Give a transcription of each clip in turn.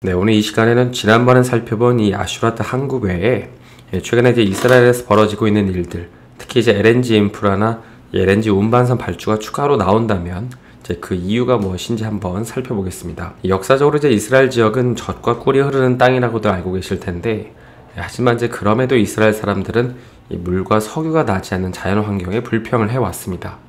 네, 오늘 이 시간에는 지난번에 살펴본 이 아슈라트 항구 외에 최근에 이제 이스라엘에서 벌어지고 있는 일들, 특히 이제 LNG 인프라나 LNG 운반선 발주가 추가로 나온다면 이제 그 이유가 무엇인지 한번 살펴보겠습니다. 역사적으로 이제 이스라엘 지역은 젖과 꿀이 흐르는 땅이라고도 알고 계실 텐데, 하지만 이제 그럼에도 이스라엘 사람들은 이 물과 석유가 나지 않는 자연 환경에 불평을 해왔습니다.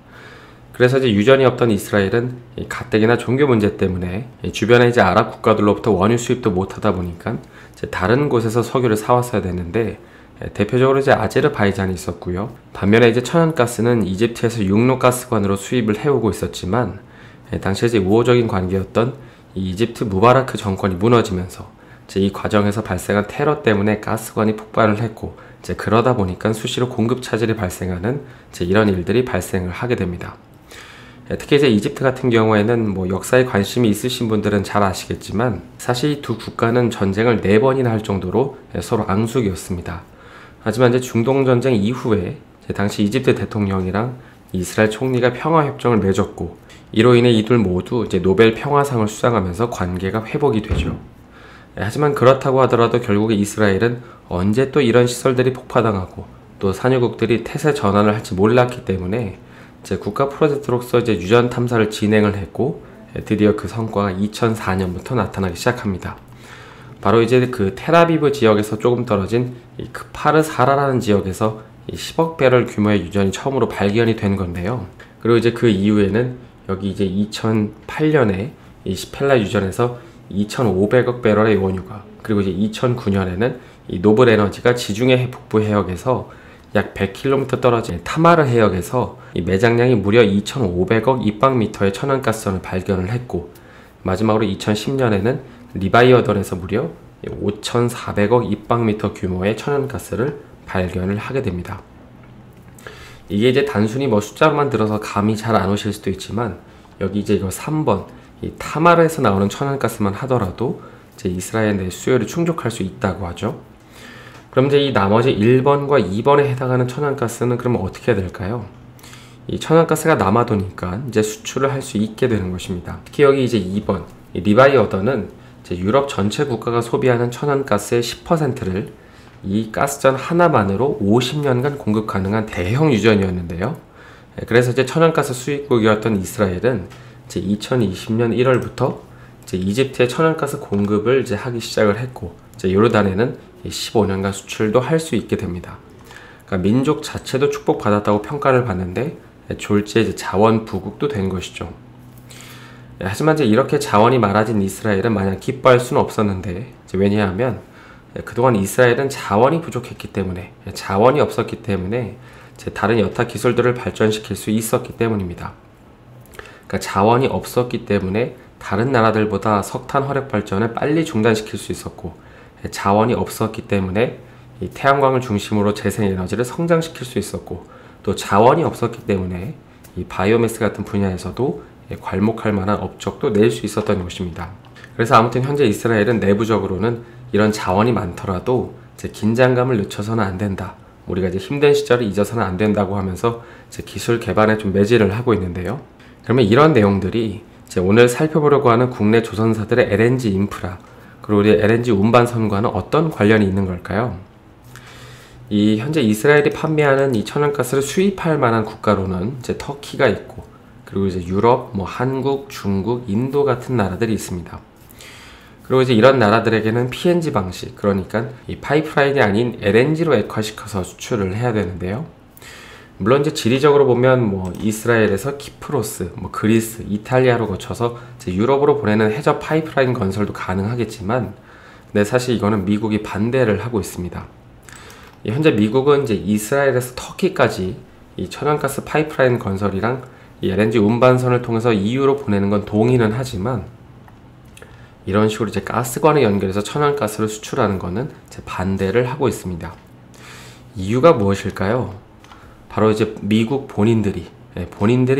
그래서 이제 유전이 없던 이스라엘은 가뜩이나 종교 문제 때문에 주변에 이제 아랍 국가들로부터 원유 수입도 못하다 보니까 이제 다른 곳에서 석유를 사왔어야 되는데, 대표적으로 이제 아제르바이잔이 있었고요. 반면에 이제 천연가스는 이집트에서 육로가스관으로 수입을 해오고 있었지만, 당시에 이제 우호적인 관계였던 이 이집트 무바라크 정권이 무너지면서 이제 이 과정에서 발생한 테러 때문에 가스관이 폭발을 했고, 이제 그러다 보니까 수시로 공급 차질이 발생하는 이제 이런 일들이 발생을 하게 됩니다. 특히 이제 이집트 같은 경우에는 뭐 역사에 관심이 있으신 분들은 잘 아시겠지만, 사실 이 두 국가는 전쟁을 4번이나 할 정도로 서로 앙숙이었습니다. 하지만 이제 중동 전쟁 이후에 당시 이집트 대통령이랑 이스라엘 총리가 평화협정을 맺었고, 이로 인해 이들 모두 이제 노벨 평화상을 수상하면서 관계가 회복이 되죠. 하지만 그렇다고 하더라도 결국에 이스라엘은 언제 또 이런 시설들이 폭파당하고 또 산유국들이 태세 전환을 할지 몰랐기 때문에 이제 국가 프로젝트로서 이제 유전 탐사를 진행을 했고, 드디어 그 성과가 2004년부터 나타나기 시작합니다. 바로 이제 그 텔아비브 지역에서 조금 떨어진 이 크파르사라라는 지역에서 10억 배럴 규모의 유전이 처음으로 발견이 된 건데요. 그리고 이제 그 이후에는 여기 이제 2008년에 이 시펠라 유전에서 2,500억 배럴의 원유가, 그리고 이제 2009년에는 이 노블 에너지가 지중해 북부 해역에서 약 100km 떨어진 타마르 해역에서 이 매장량이 무려 2,500억 입방미터의 천연가스선을 발견을 했고, 마지막으로 2010년에는 리바이어던에서 무려 5,400억 입방미터 규모의 천연가스를 발견을 하게 됩니다. 이게 이제 단순히 뭐 숫자로만 들어서 감이 잘 안 오실 수도 있지만, 여기 이제 이거 3번 이 타마르에서 나오는 천연가스만 하더라도 이제 이스라엘 내 수요를 충족할 수 있다고 하죠. 그럼 이제 이 나머지 1번과 2번에 해당하는 천연가스는 그러면 어떻게 해야 될까요? 이 천연가스가 남아도니까 이제 수출을 할 수 있게 되는 것입니다. 특히 여기 이제 2번 이 리바이어던은 이제 유럽 전체 국가가 소비하는 천연가스의 10%를 이 가스전 하나만으로 50년간 공급 가능한 대형 유전이었는데요. 그래서 이제 천연가스 수입국이었던 이스라엘은 이제 2020년 1월부터 이제 이집트의 천연가스 공급을 이제 하기 시작을 했고, 이제 요르단에는 15년간 수출도 할 수 있게 됩니다. 그러니까 민족 자체도 축복받았다고 평가를 받는데, 졸지에 이제 자원 부국도 된 것이죠. 하지만 이제 이렇게 자원이 많아진 이스라엘은 마냥 기뻐할 수는 없었는데, 왜냐하면 그동안 이스라엘은 자원이 부족했기 때문에, 자원이 없었기 때문에 다른 여타 기술들을 발전시킬 수 있었기 때문입니다. 그러니까 자원이 없었기 때문에 다른 나라들보다 석탄 화력 발전을 빨리 중단시킬 수 있었고, 자원이 없었기 때문에 이 태양광을 중심으로 재생에너지를 성장시킬 수 있었고, 또 자원이 없었기 때문에 이 바이오매스 같은 분야에서도 괄목할 만한 업적도 낼 수 있었던 것입니다. 그래서 아무튼 현재 이스라엘은 내부적으로는 이런 자원이 많더라도 이제 긴장감을 늦춰서는 안 된다, 우리가 이제 힘든 시절을 잊어서는 안 된다고 하면서 이제 기술 개발에 좀 매진을 하고 있는데요. 그러면 이런 내용들이 이제 오늘 살펴보려고 하는 국내 조선사들의 LNG 인프라, 그리고 우리 LNG 운반선과는 어떤 관련이 있는 걸까요? 이 현재 이스라엘이 판매하는 이 천연가스를 수입할 만한 국가로는 이제 터키가 있고, 그리고 이제 유럽, 뭐 한국, 중국, 인도 같은 나라들이 있습니다. 그리고 이제 이런 나라들에게는 PNG 방식, 그러니까 이 파이프라인이 아닌 LNG로 액화시켜서 수출을 해야 되는데요. 물론 이제 지리적으로 보면 뭐 이스라엘에서 키프로스, 뭐 그리스, 이탈리아로 거쳐서 이제 유럽으로 보내는 해저 파이프라인 건설도 가능하겠지만, 근데 사실 이거는 미국이 반대를 하고 있습니다. 현재 미국은 이제 이스라엘에서 터키까지 이 천연가스 파이프라인 건설이랑 이 LNG 운반선을 통해서 EU로 보내는 건 동의는 하지만, 이런 식으로 이제 가스관을 연결해서 천연가스를 수출하는 거는 이제 반대를 하고 있습니다. 이유가 무엇일까요? 바로 이제 미국 본인들이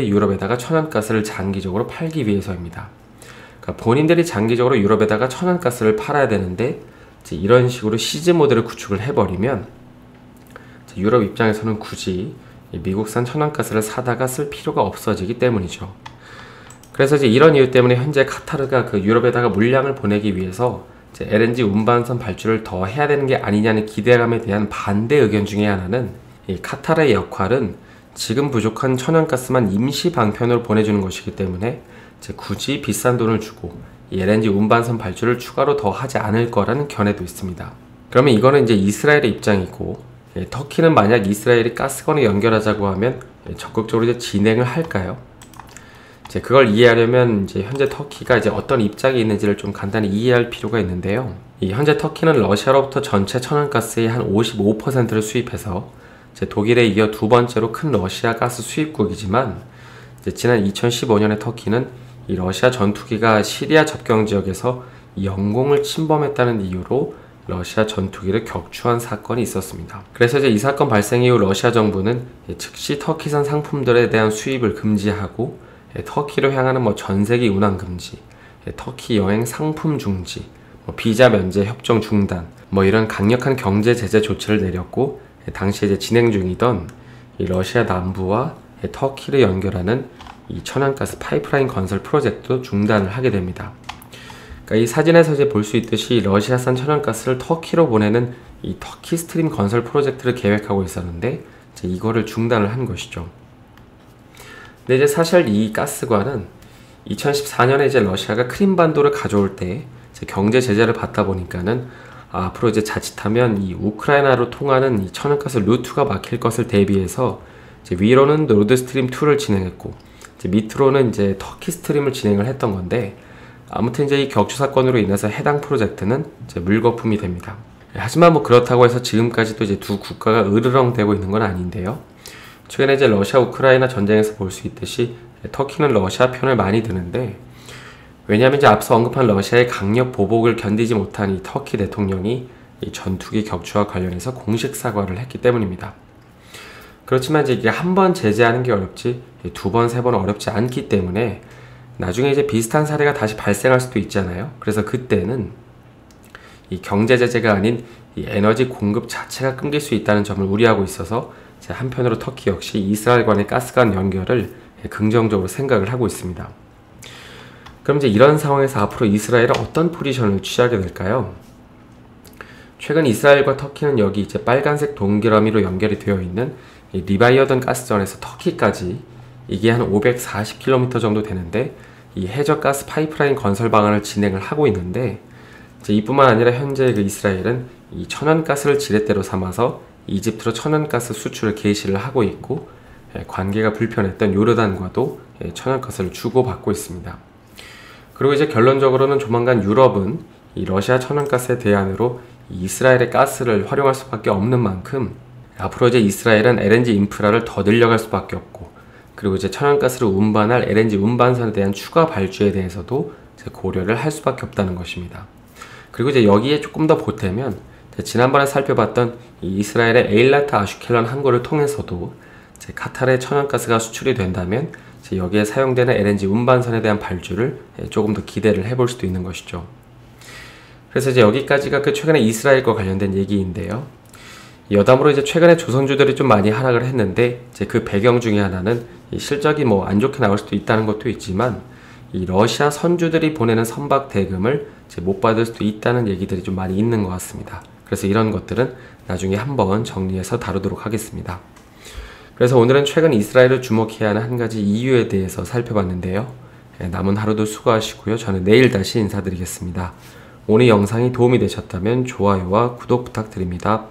유럽에다가 천연가스를 장기적으로 팔기 위해서입니다. 그러니까 본인들이 장기적으로 유럽에다가 천연가스를 팔아야 되는데, 이제 이런 식으로 시즈 모델을 구축을 해버리면 유럽 입장에서는 굳이 미국산 천연가스를 사다가 쓸 필요가 없어지기 때문이죠. 그래서 이제 이런 이유 때문에 현재 카타르가 그 유럽에다가 물량을 보내기 위해서 이제 LNG 운반선 발주를 더 해야 되는 게 아니냐는 기대감에 대한 반대 의견 중에 하나는 이 카타르의 역할은 지금 부족한 천연가스만 임시 방편으로 보내주는 것이기 때문에 이제 굳이 비싼 돈을 주고 이 LNG 운반선 발주를 추가로 더 하지 않을 거라는 견해도 있습니다. 그러면 이거는 이제 이스라엘의 입장이고, 터키는 만약 이스라엘이 가스관을 연결하자고 하면 적극적으로 이제 진행을 할까요? 이제 그걸 이해하려면 이제 현재 터키가 이제 어떤 입장에 있는지를 좀 간단히 이해할 필요가 있는데요. 이 현재 터키는 러시아로부터 전체 천연가스의 한 55%를 수입해서 이제 독일에 이어 두 번째로 큰 러시아 가스 수입국이지만, 이제 지난 2015년에 터키는 이 러시아 전투기가 시리아 접경 지역에서 영공을 침범했다는 이유로 러시아 전투기를 격추한 사건이 있었습니다. 그래서 이제 이 사건 발생 이후 러시아 정부는 즉시 터키산 상품들에 대한 수입을 금지하고 터키로 향하는 전세기 운항 금지, 터키 여행 상품 중지, 비자 면제 협정 중단, 이런 강력한 경제 제재 조치를 내렸고, 당시에 이제 진행 중이던 이 러시아 남부와 터키를 연결하는 이 천연가스 파이프라인 건설 프로젝트도 중단을 하게 됩니다. 그러니까 이 사진에서 이제 볼 수 있듯이 러시아산 천연가스를 터키로 보내는 이 터키 스트림 건설 프로젝트를 계획하고 있었는데 이제 이거를 중단을 한 것이죠. 근데 이제 사실 이 가스관은 2014년에 이제 러시아가 크림반도를 가져올 때 이제 경제 제재를 받다 보니까는 앞으로 이제 자칫하면 이 우크라이나로 통하는 이 천연가스 루트가 막힐 것을 대비해서 이제 위로는 노르드스트림 2를 진행했고, 이제 밑으로는 이제 터키 스트림을 진행을 했던 건데, 아무튼 이제 이 격추 사건으로 인해서 해당 프로젝트는 이제 물거품이 됩니다. 하지만 그렇다고 해서 지금까지도 이제 두 국가가 으르렁대고 있는 건 아닌데요. 최근에 이제 러시아 우크라이나 전쟁에서 볼 수 있듯이 터키는 러시아 편을 많이 드는데, 왜냐하면 이제 앞서 언급한 러시아의 강력 보복을 견디지 못한 이 터키 대통령이 이 전투기 격추와 관련해서 공식 사과를 했기 때문입니다. 그렇지만 이제 이게 한 번 제재하는 게 어렵지 두 번, 세 번 어렵지 않기 때문에 나중에 이제 비슷한 사례가 다시 발생할 수도 있잖아요. 그래서 그때는 이 경제 제재가 아닌 이 에너지 공급 자체가 끊길 수 있다는 점을 우려하고 있어서 한편으로 터키 역시 이스라엘과의 가스관 연결을 긍정적으로 생각을 하고 있습니다. 그럼 이제 이런 상황에서 앞으로 이스라엘은 어떤 포지션을 취하게 될까요? 최근 이스라엘과 터키는 여기 이제 빨간색 동그라미로 연결이 되어 있는 이 리바이어던 가스전에서 터키까지 이게 한 540km 정도 되는데, 이 해저 가스 파이프라인 건설 방안을 진행을 하고 있는데, 이제 이뿐만 아니라 현재 그 이스라엘은 이 천연가스를 지렛대로 삼아서 이집트로 천연가스 수출을 개시를 하고 있고, 관계가 불편했던 요르단과도 천연가스를 주고받고 있습니다. 그리고 이제 결론적으로는 조만간 유럽은 이 러시아 천연가스의 대안으로 이스라엘의 가스를 활용할 수밖에 없는 만큼 앞으로 이제 이스라엘은 LNG 인프라를 더 늘려갈 수밖에 없고, 그리고 이제 천연가스를 운반할 LNG 운반선에 대한 추가 발주에 대해서도 이제 고려를 할 수밖에 없다는 것입니다. 그리고 이제 여기에 조금 더 보태면 지난번에 살펴봤던 이 이스라엘의 에일라트 아슈켈론 항구를 통해서도 이제 카타르의 천연가스가 수출이 된다면 이제 여기에 사용되는 LNG 운반선에 대한 발주를 조금 더 기대를 해볼 수도 있는 것이죠. 그래서 이제 여기까지가 그 최근에 이스라엘과 관련된 얘기인데요. 여담으로 이제 최근에 조선주들이 좀 많이 하락을 했는데, 이제 그 배경 중에 하나는 이 실적이 안 좋게 나올 수도 있다는 것도 있지만, 이 러시아 선주들이 보내는 선박 대금을 이제 못 받을 수도 있다는 얘기들이 좀 많이 있는 것 같습니다. 그래서 이런 것들은 나중에 한번 정리해서 다루도록 하겠습니다. 그래서 오늘은 최근 이스라엘을 주목해야 하는 한 가지 이유에 대해서 살펴봤는데요. 남은 하루도 수고하시고요. 저는 내일 다시 인사드리겠습니다. 오늘 영상이 도움이 되셨다면 좋아요와 구독 부탁드립니다.